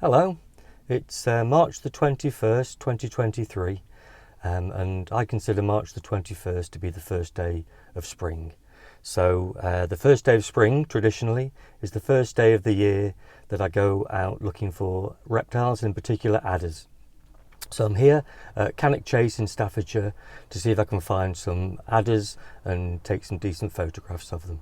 Hello, it's March the 21st, 2023, and I consider March the 21st to be the first day of spring. So the first day of spring, traditionally, is the first day of the year that I go out looking for reptiles, in particular adders. So I'm here at Cannock Chase in Staffordshire to see if I can find some adders and take some decent photographs of them.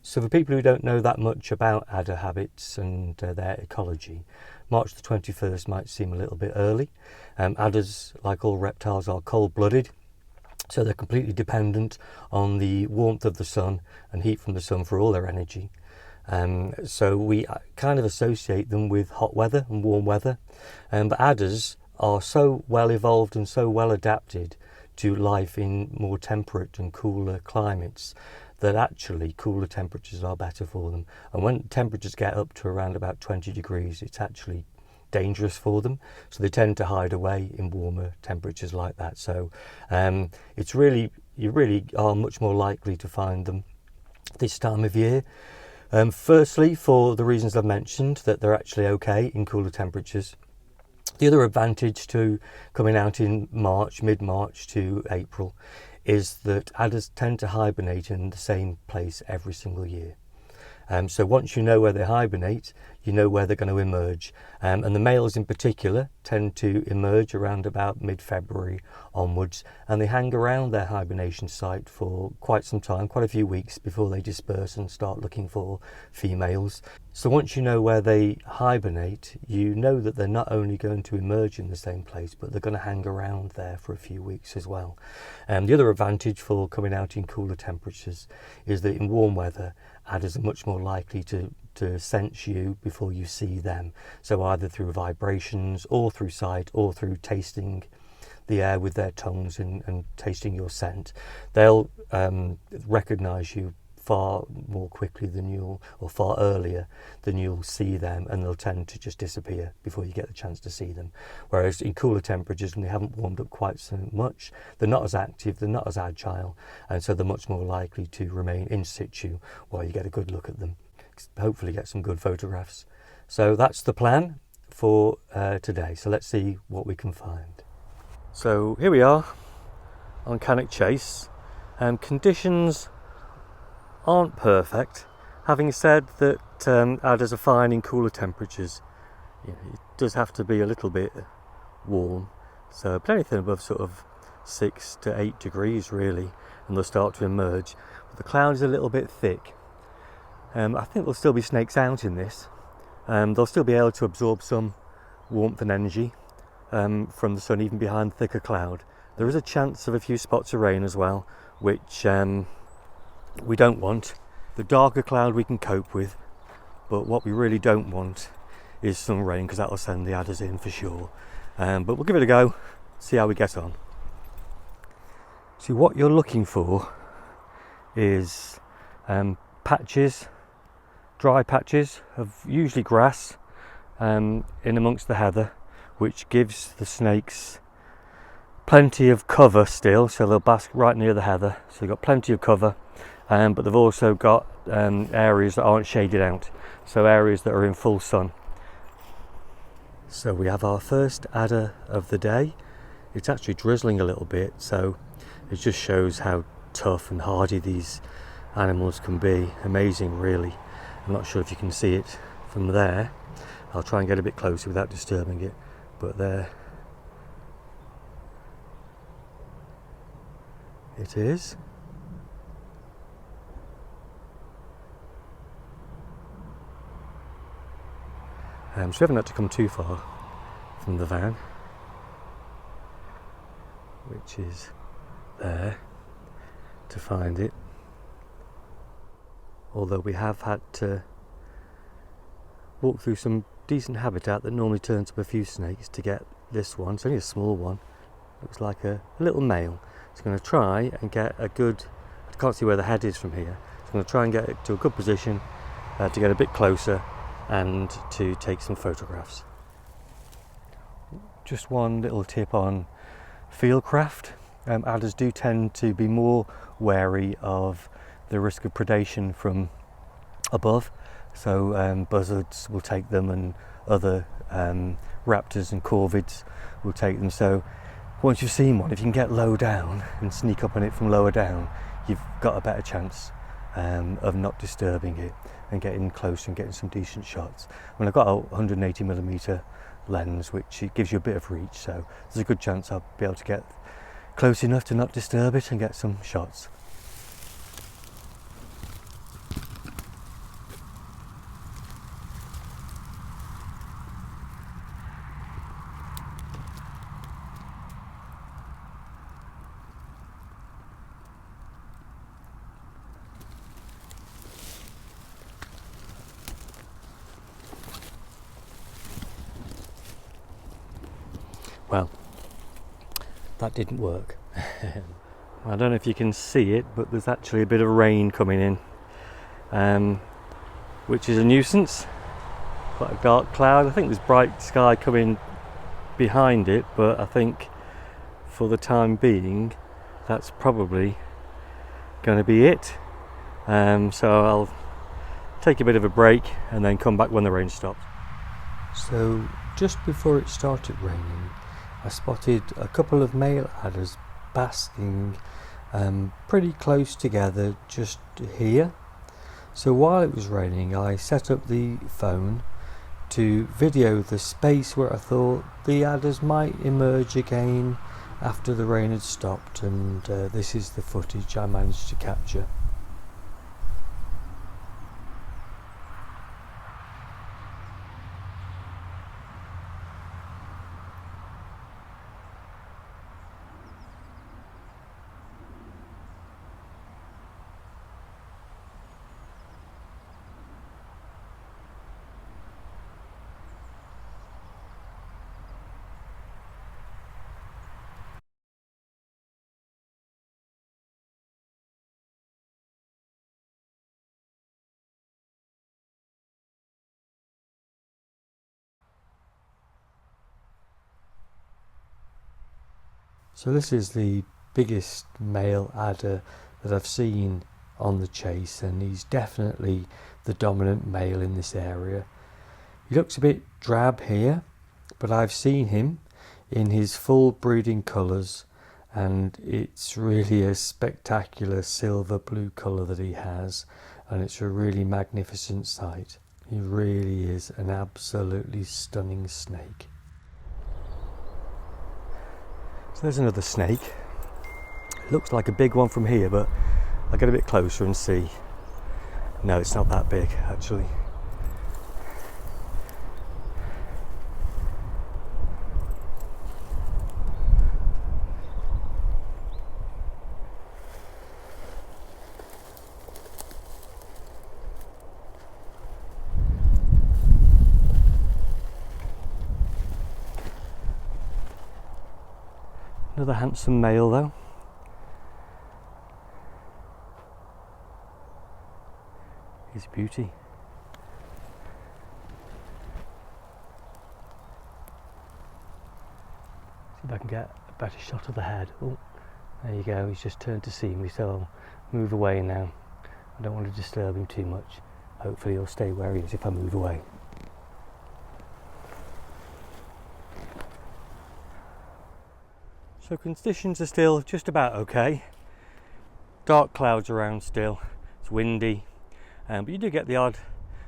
So for people who don't know that much about adder habits and their ecology, March the 21st might seem a little bit early. Adders, like all reptiles, are cold-blooded, so they're completely dependent on the warmth of the sun and heat from the sun for all their energy. So we kind of associate them with hot weather and warm weather. But adders are so well evolved and so well adapted to life in more temperate and cooler climates that actually cooler temperatures are better for them. And when temperatures get up to around about 20 degrees, it's actually dangerous for them. So they tend to hide away in warmer temperatures like that. So you really are much more likely to find them this time of year. Firstly, for the reasons I've mentioned, that they're actually okay in cooler temperatures. The other advantage to coming out in March, mid-March to April, is that adders tend to hibernate in the same place every single year. So once you know where they hibernate, you know where they're going to emerge. And the males in particular tend to emerge around about mid-February onwards, and they hang around their hibernation site for quite some time, quite a few weeks, before they disperse and start looking for females. So once you know where they hibernate, you know that they're not only going to emerge in the same place, but they're going to hang around there for a few weeks as well. The other advantage for coming out in cooler temperatures is that in warm weather, adders are much more likely to sense you before you see them. So either through vibrations or through sight or through tasting the air with their tongues and tasting your scent, they'll recognize you far more quickly than or far earlier than you'll see them, and they'll tend to just disappear before you get the chance to see them. Whereas in cooler temperatures, when they haven't warmed up quite so much, they're not as active, they're not as agile, and so they're much more likely to remain in situ while you get a good look at them. Hopefully get some good photographs. So that's the plan for today. So let's see what we can find. So here we are on Cannock Chase. Conditions aren't perfect. Having said that, adders are fine in cooler temperatures. It does have to be a little bit warm, so anything above sort of 6 to 8 degrees really, and they'll start to emerge. But the cloud is a little bit thick. I think there'll still be snakes out in this. They'll still be able to absorb some warmth and energy from the sun, even behind thicker cloud. There is a chance of a few spots of rain as well, which we don't want. The darker cloud we can cope with, but what we really don't want is some rain, because that will send the adders in for sure. But we'll give it a go, see how we get on. See, what you're looking for is patches, dry patches of usually grass in amongst the heather, which gives the snakes plenty of cover still, so they'll bask right near the heather, so they've got plenty of cover. But they've also got areas that aren't shaded out, so areas that are in full sun. So we have our first adder of the day. It's actually drizzling a little bit, so it just shows how tough and hardy these animals can be. Amazing, really. I'm not sure if you can see it from there. I'll try and get a bit closer without disturbing it, but there it is. So we haven't had to come too far from the van, which is there, to find it. Although we have had to walk through some decent habitat that normally turns up a few snakes to get this one. It's only a small one. Looks like a little male. So I'm going to try and get a good, I can't see where the head is from here, so I'm going to try and get it to a good position to get a bit closer and to take some photographs. Just one little tip on fieldcraft. Adders do tend to be more wary of the risk of predation from above, So buzzards will take them, and other raptors and corvids will take them. So once you've seen one, if you can get low down and sneak up on it from lower down, you've got a better chance of not disturbing it and getting close and getting some decent shots. I mean, I've got a 180mm lens, which it gives you a bit of reach, so there's a good chance I'll be able to get close enough to not disturb it and get some shots. Well, that didn't work. I don't know if you can see it, but there's actually a bit of rain coming in, which is a nuisance. Quite a dark cloud. I think there's bright sky coming behind it, but I think for the time being that's probably going to be it. So I'll take a bit of a break and then come back when the rain stops. So just before it started raining, I spotted a couple of male adders basking pretty close together just here. So while it was raining, I set up the phone to video the space where I thought the adders might emerge again after the rain had stopped, and this is the footage I managed to capture. So this is the biggest male adder that I've seen on the chase, and he's definitely the dominant male in this area. He looks a bit drab here, but I've seen him in his full breeding colours, and it's really a spectacular silver blue colour that he has, and it's a really magnificent sight. He really is an absolutely stunning snake. So there's another snake. It looks like a big one from here, but I'll get a bit closer and see. No, it's not that big actually. Another handsome male though. He's a beauty. See if I can get a better shot of the head. Oh, there you go, he's just turned to see me, so I'll move away now. I don't want to disturb him too much. Hopefully he'll stay where he is if I move away. So conditions are still just about okay. Dark clouds around still, it's windy, but you do get the odd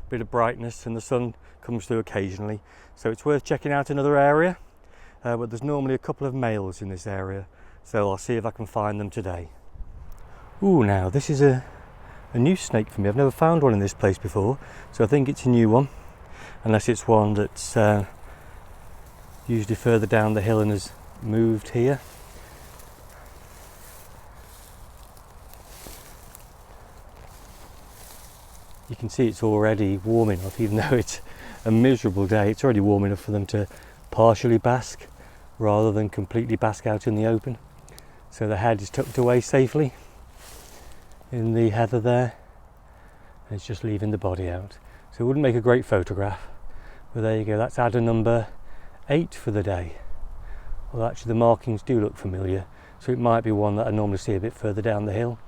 bit of brightness and the sun comes through occasionally, so it's worth checking out another area, but there's normally a couple of males in this area, so I'll see if I can find them today. Ooh, now this is a new snake for me. I've never found one in this place before, so I think it's a new one, unless it's one that's usually further down the hill and has moved here. You can see it's already warm enough, even though it's a miserable day, it's already warm enough for them to partially bask rather than completely bask out in the open. So the head is tucked away safely in the heather there, and it's just leaving the body out. So it wouldn't make a great photograph, but there you go, that's adder number 8 for the day. Well, actually the markings do look familiar, so it might be one that I normally see a bit further down the hill.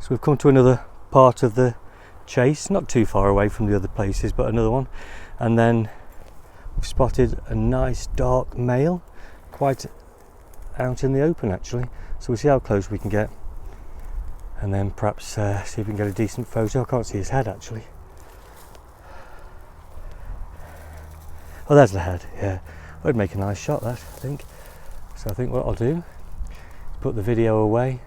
So we've come to another part of the chase, not too far away from the other places, but another one. And then we've spotted a nice dark male, quite out in the open actually. So we'll see how close we can get, and then perhaps see if we can get a decent photo. I can't see his head actually. Oh, there's the head, yeah. Would make a nice shot, that, I think. So I think what I'll do is put the video away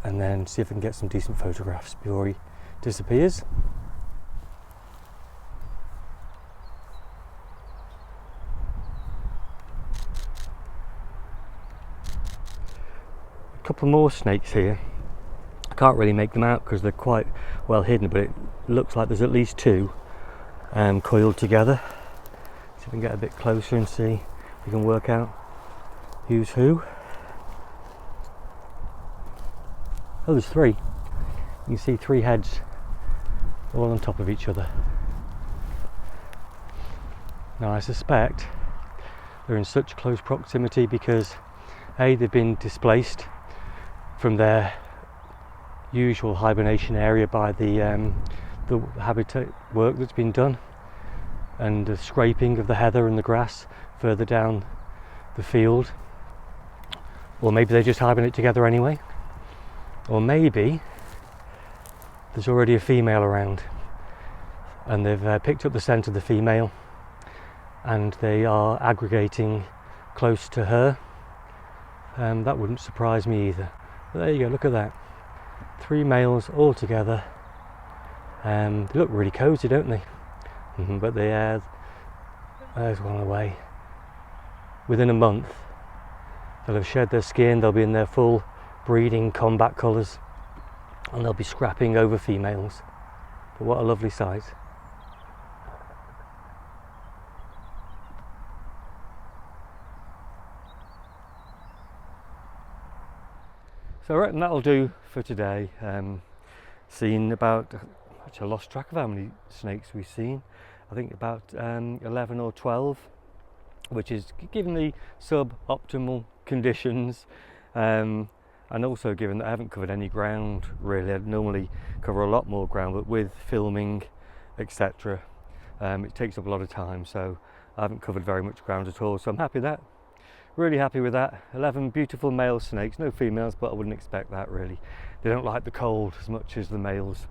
and then see if I can get some decent photographs before he disappears. A couple more snakes here. I can't really make them out because they're quite well hidden, but it looks like there's at least two coiled together. See if we can get a bit closer and see if we can work out who's who. Oh, there's three. You can see three heads all on top of each other. Now I suspect they're in such close proximity because A, they've been displaced from their usual hibernation area by the habitat work that's been done and the scraping of the heather and the grass further down the field, or maybe they just hibernate together anyway, or maybe there's already a female around and they've picked up the scent of the female and they are aggregating close to her. That wouldn't surprise me either. But there you go, look at that. Three males all together. They look really cosy, don't they? But there's one away. Within a month, they'll have shed their skin, they'll be in their full breeding combat colours, and they'll be scrapping over females. But what a lovely sight. So I reckon that'll do for today. Seen about, actually I lost track of how many snakes we've seen. I think about 11 or 12, which is given the sub-optimal conditions, and also given that I haven't covered any ground really. I'd normally cover a lot more ground, but with filming, etc., it takes up a lot of time, so I haven't covered very much ground at all. So I'm happy with that. Really happy with that. 11 beautiful male snakes, no females, but I wouldn't expect that really. They don't like the cold as much as the males,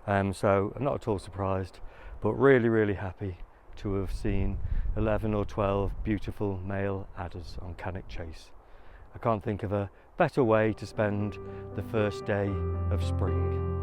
so I'm not at all surprised, but really happy to have seen 11 or 12 beautiful male adders on Cannock Chase. I can't think of a better way to spend the first day of spring.